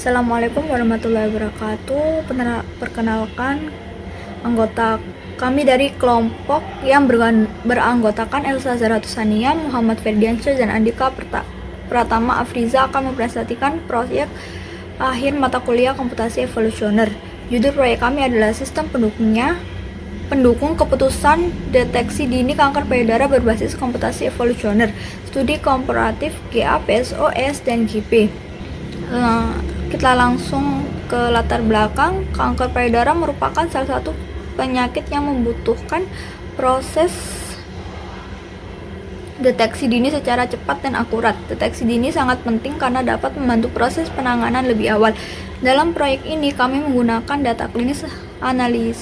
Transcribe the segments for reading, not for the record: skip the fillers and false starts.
Assalamualaikum warahmatullahi wabarakatuh. Perkenalkan, anggota kami dari kelompok yang beranggotakan Elsa Zaratusania, Muhammad Ferdiansyah, dan Andika Pratama Afriza akan mempresentasikan proyek akhir mata kuliah komputasi evolusioner. Judul proyek kami adalah Sistem Pendukung Keputusan Deteksi Dini Kanker Payudara Berbasis Komputasi Evolusioner, Studi Komparatif GA, PSOS, dan GP. Kita langsung ke latar belakang. Kanker payudara merupakan salah satu penyakit yang membutuhkan proses deteksi dini secara cepat dan akurat. Deteksi dini sangat penting karena dapat membantu proses penanganan lebih awal. Dalam proyek ini kami menggunakan data klinis analis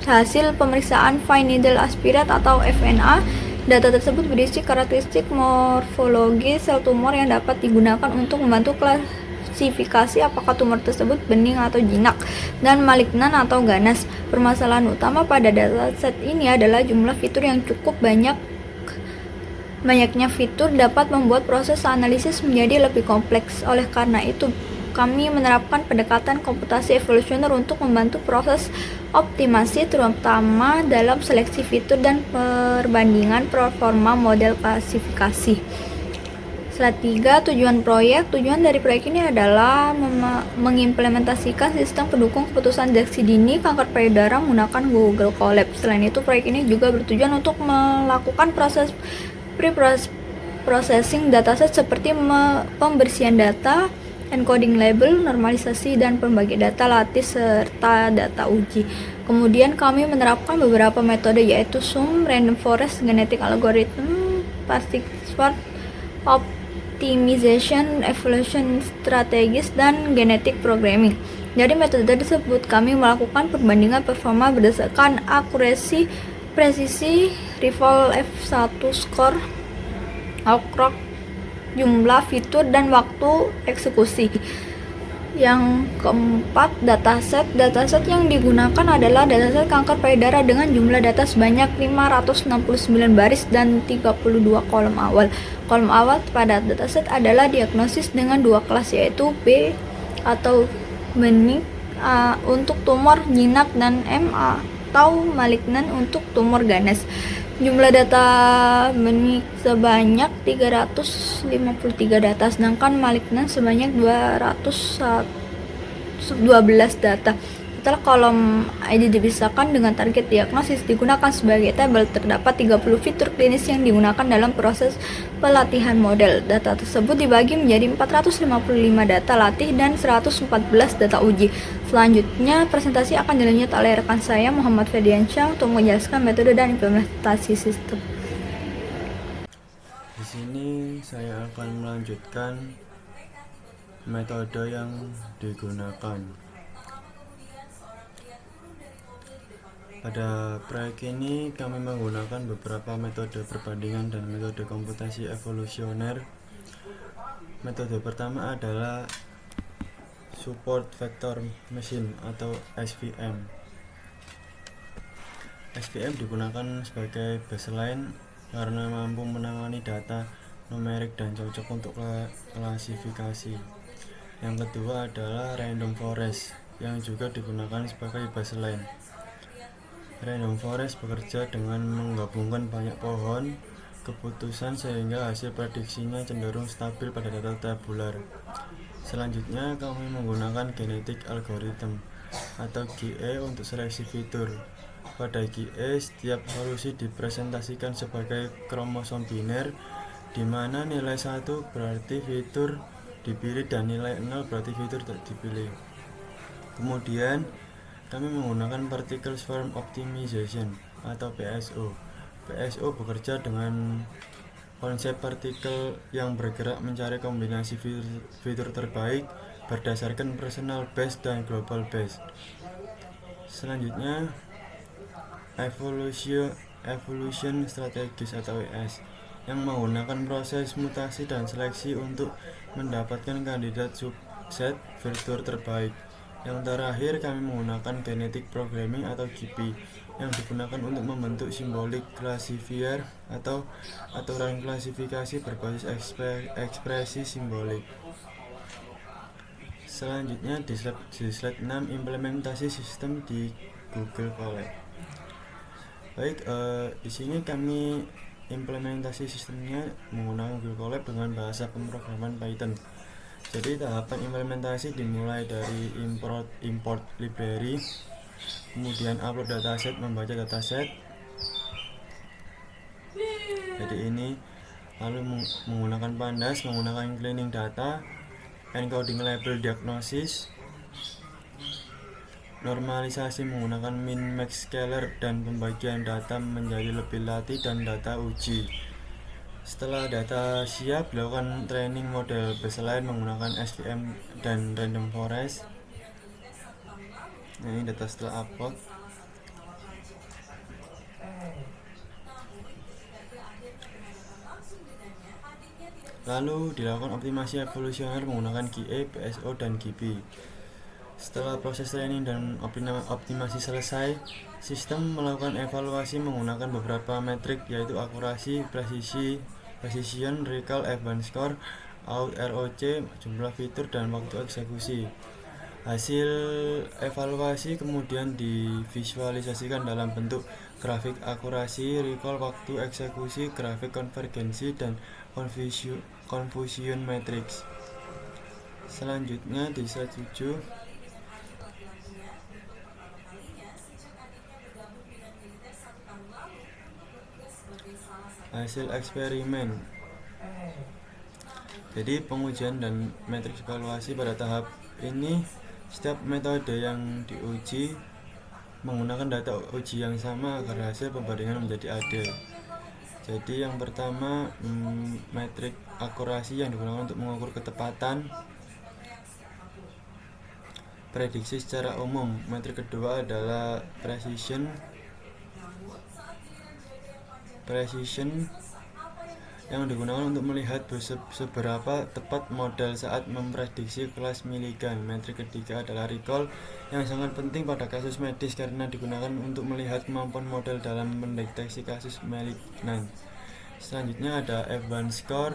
hasil pemeriksaan fine needle aspirate atau FNA. Data tersebut berisi karakteristik morfologi sel tumor yang dapat digunakan untuk membantu klasifikasi apakah tumor tersebut bening atau jinak dan malignan atau ganas. Permasalahan utama pada dataset ini adalah jumlah fitur yang cukup banyak. Banyaknya fitur dapat membuat proses analisis menjadi lebih kompleks. Oleh karena itu, kami menerapkan pendekatan komputasi evolusioner untuk membantu proses optimasi, terutama dalam seleksi fitur dan perbandingan performa model klasifikasi. Slide 3, tujuan proyek. Tujuan dari proyek ini adalah mengimplementasikan sistem pendukung keputusan deteksi dini kanker payudara menggunakan Google Colab. Selain itu, proyek ini juga bertujuan untuk melakukan proses pre-processing dataset seperti pembersihan data, encoding label, normalisasi, dan pembagian data latih serta data uji. Kemudian kami menerapkan beberapa metode yaitu SUM, Random Forest, Genetic Algorithm, Participant Optimization, Evolution Strategies, dan Genetic Programming. Dari metode tersebut kami melakukan perbandingan performa berdasarkan akurasi, presisi, rival F1 score, outcrock, jumlah fitur, dan waktu eksekusi. Yang keempat, dataset yang digunakan adalah dataset kanker payudara dengan jumlah data sebanyak 569 baris dan 32 kolom awal. Kolom awal pada dataset adalah diagnosis dengan dua kelas yaitu B atau bening untuk tumor jinak dan M atau malignan untuk tumor ganas. Jumlah data bening sebanyak 353 data, sedangkan malignan sebanyak 212 data. Setelah kolom ID dipisahkan dengan target diagnosis digunakan sebagai tabel, terdapat 30 fitur klinis yang digunakan dalam proses pelatihan model. Data tersebut dibagi menjadi 455 data latih dan 114 data uji. Selanjutnya, presentasi akan dilanjutkan oleh rekan saya Muhammad Ferdiansyah untuk menjelaskan metode dan implementasi sistem. Di sini saya akan melanjutkan metode yang digunakan. Pada proyek ini kami menggunakan beberapa metode perbandingan dan metode komputasi evolusioner. Metode pertama adalah Support Vector Machine atau SVM. SVM digunakan sebagai baseline karena mampu menangani data numerik dan cocok untuk klasifikasi. Yang kedua adalah Random Forest yang juga digunakan sebagai baseline. Random Forest bekerja dengan menggabungkan banyak pohon keputusan sehingga hasil prediksinya cenderung stabil pada data tabular. Selanjutnya kami menggunakan Genetic Algorithm atau GA untuk seleksi fitur. Pada GA, setiap solusi dipresentasikan sebagai kromosom biner, di mana nilai 1 berarti fitur dipilih dan nilai 0 berarti fitur tidak dipilih. Kemudian kami menggunakan Particle Swarm Optimization atau PSO. PSO bekerja dengan konsep partikel yang bergerak mencari kombinasi fitur terbaik berdasarkan personal base dan global base. Selanjutnya, Evolution Strategies atau ES yang menggunakan proses mutasi dan seleksi untuk mendapatkan kandidat subset fitur terbaik. Yang terakhir, kami menggunakan Genetic Programming atau GP yang digunakan untuk membentuk simbolik classifier atau aturan klasifikasi berbasis ekspresi simbolik. Selanjutnya di slide 6 implementasi sistem di Google Colab. Baik, di sini kami implementasi sistemnya menggunakan Google Colab dengan bahasa pemrograman Python. Jadi tahapan implementasi dimulai dari import library, kemudian upload dataset, membaca dataset. Jadi ini lalu menggunakan pandas, menggunakan cleaning data, encoding label diagnosis, normalisasi menggunakan min max scaler, dan pembagian data menjadi lebih latih dan data uji. Setelah data siap, dilakukan training model baseline menggunakan SVM dan random forest. Nah, ini data setelah upload. Lalu dilakukan optimasi evolusioner menggunakan GA, PSO, dan GB. Setelah proses training dan optimasi selesai, sistem melakukan evaluasi menggunakan beberapa metrik, yaitu akurasi, precision, recall, advanced score, out ROC, jumlah fitur, dan waktu eksekusi. Hasil evaluasi kemudian divisualisasikan dalam bentuk grafik akurasi, recall, waktu eksekusi, grafik konvergensi, dan confusion matrix. Selanjutnya di slide 7 hasil eksperimen. Jadi pengujian dan matriks evaluasi pada tahap ini, setiap metode yang diuji menggunakan data uji yang sama agar hasil perbandingan menjadi adil. Jadi yang pertama, metrik akurasi yang digunakan untuk mengukur ketepatan prediksi secara umum. Metrik kedua adalah precision yang digunakan untuk melihat seberapa tepat model saat memprediksi kelas miligan. Metrik ketiga adalah recall, yang sangat penting pada kasus medis karena digunakan untuk melihat kemampuan model dalam mendeteksi kasus malignan. Selanjutnya ada advanced score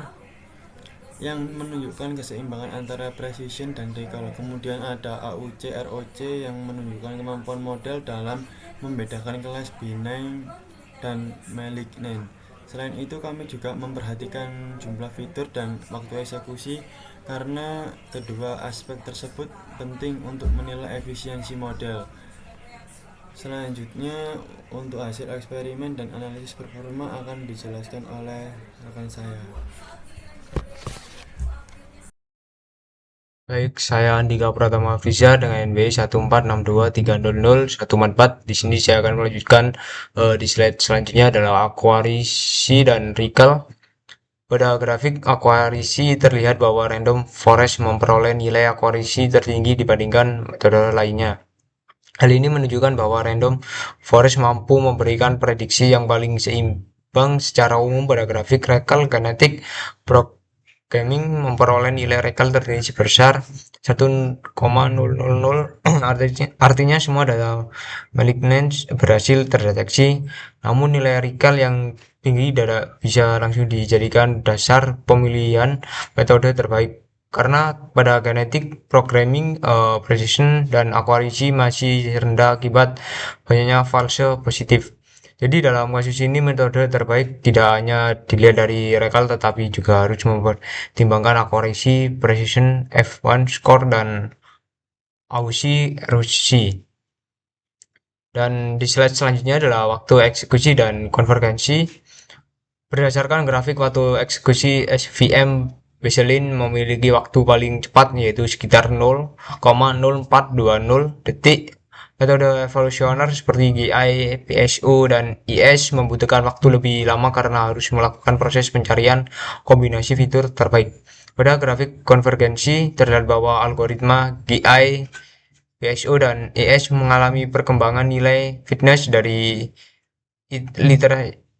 yang menunjukkan keseimbangan antara precision dan recall. Kemudian ada AUC, ROC yang menunjukkan kemampuan model dalam membedakan kelas benign dan malignan. Selain itu, kami juga memperhatikan jumlah fitur dan waktu eksekusi karena kedua aspek tersebut penting untuk menilai efisiensi model. Selanjutnya, untuk hasil eksperimen dan analisis performa akan dijelaskan oleh rekan saya. Baik, saya Andika Pratama Friza dengan NB 146230014. Di sini saya akan melanjutkan di slide selanjutnya adalah akurasi dan recall. Pada grafik akurasi terlihat bahwa random forest memperoleh nilai akurasi tertinggi dibandingkan metode lainnya. Hal ini menunjukkan bahwa random forest mampu memberikan prediksi yang paling seimbang secara umum. Pada grafik recall kinetic programming memperoleh nilai recall tertinggi sebesar 1,000. Artinya semua data malignan berhasil terdeteksi, namun nilai recall yang tinggi tidak bisa langsung dijadikan dasar pemilihan metode terbaik karena pada genetic programming precision dan akurasi masih rendah akibat banyaknya false positif. Jadi dalam kasus ini metode terbaik tidak hanya dilihat dari recall tetapi juga harus mempertimbangkan akurasi, precision, F1 score, dan AUC, ROC. Dan di slide selanjutnya adalah waktu eksekusi dan konvergensi. Berdasarkan grafik waktu eksekusi, SVM baseline memiliki waktu paling cepat yaitu sekitar 0,0420 detik. Metode evolusioner seperti GI, PSO, dan IS membutuhkan waktu lebih lama karena harus melakukan proses pencarian kombinasi fitur terbaik. Pada grafik konvergensi terlihat bahwa algoritma GI, PSO, dan IS mengalami perkembangan nilai fitness dari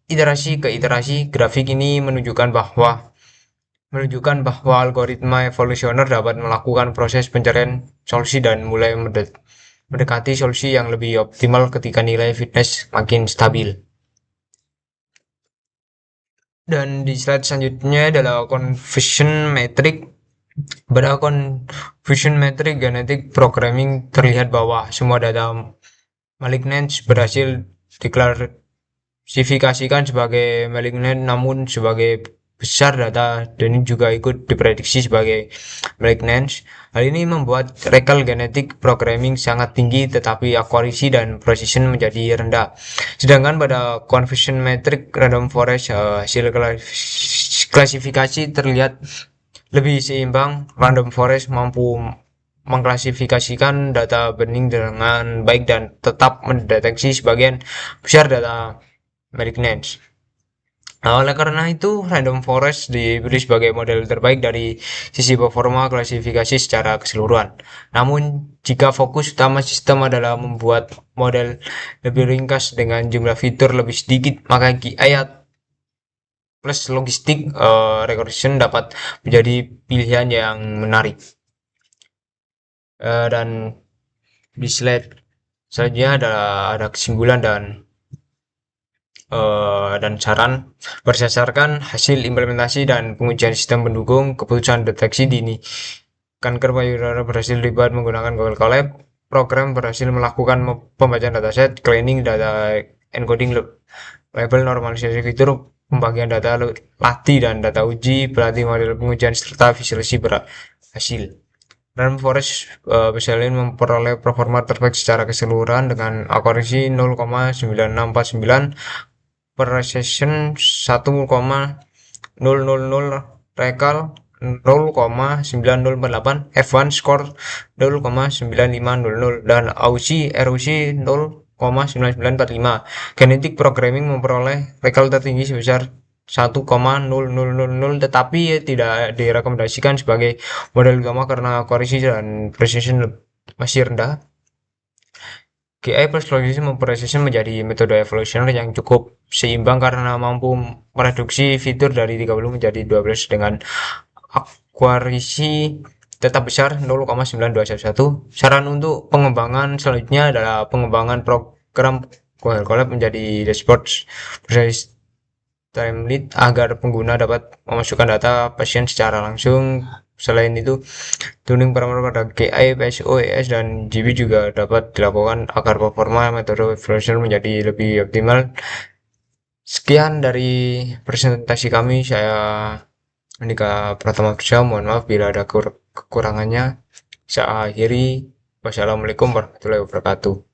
iterasi ke iterasi. Grafik ini menunjukkan bahwa algoritma evolusioner dapat melakukan proses pencarian solusi dan mulai mendekati solusi yang lebih optimal ketika nilai fitness makin stabil. Dan di slide selanjutnya adalah confusion matrix. Pada confusion metric genetic programming terlihat bahwa semua data malignant berhasil diklasifikasikan sebagai malignant, namun sebagai besar data dan ini juga ikut diprediksi sebagai malignant. Hal ini membuat recall genetic programming sangat tinggi tetapi akurasi dan precision menjadi rendah. Sedangkan pada confusion metric random forest hasil klasifikasi terlihat lebih seimbang. Random forest mampu mengklasifikasikan data bening dengan baik dan tetap mendeteksi sebagian besar data malignant. Nah, oleh karena itu, random forest dipilih sebagai model terbaik dari sisi performa klasifikasi secara keseluruhan. Namun, jika fokus utama sistem adalah membuat model lebih ringkas dengan jumlah fitur lebih sedikit, maka GI plus logistik regression dapat menjadi pilihan yang menarik. Dan di slide selanjutnya ada kesimpulan dan saran berdasarkan hasil implementasi dan pengujian sistem pendukung keputusan deteksi dini. Kanker payudara berhasil dibuat menggunakan Google Colab. Program berhasil melakukan pembacaan dataset, cleaning data, encoding label, normalisasi fitur, pembagian data latih dan data uji, pelatih model pengujian serta visualisasi berhasil. Random forest Bersalin memperoleh performa terbaik secara keseluruhan dengan akurasi 0,9649 per session, 1,000 recall, 0,9048, F1 score 0,9500 dan ROC 0,9945. Genetic programming memperoleh recall tertinggi sebesar 1,0000 tetapi tidak direkomendasikan sebagai model utama karena akurasi dan precision masih rendah. GI plus Logician memproses menjadi metode evolusioner yang cukup seimbang karena mampu mereduksi fitur dari 30 menjadi 12 dengan akurasi tetap besar 0,9211. Saran untuk pengembangan selanjutnya adalah pengembangan program Google Colab menjadi dashboard berbasis template agar pengguna dapat memasukkan data pasien secara langsung. Selain itu, tuning parameter pada KI, PSO, ES, dan GB juga dapat dilakukan agar performa metode evaluation menjadi lebih optimal. Sekian dari presentasi kami. Saya Andika Pratama Puja. Mohon maaf bila ada kekurangannya. Saya akhiri. Wassalamualaikum warahmatullahi wabarakatuh.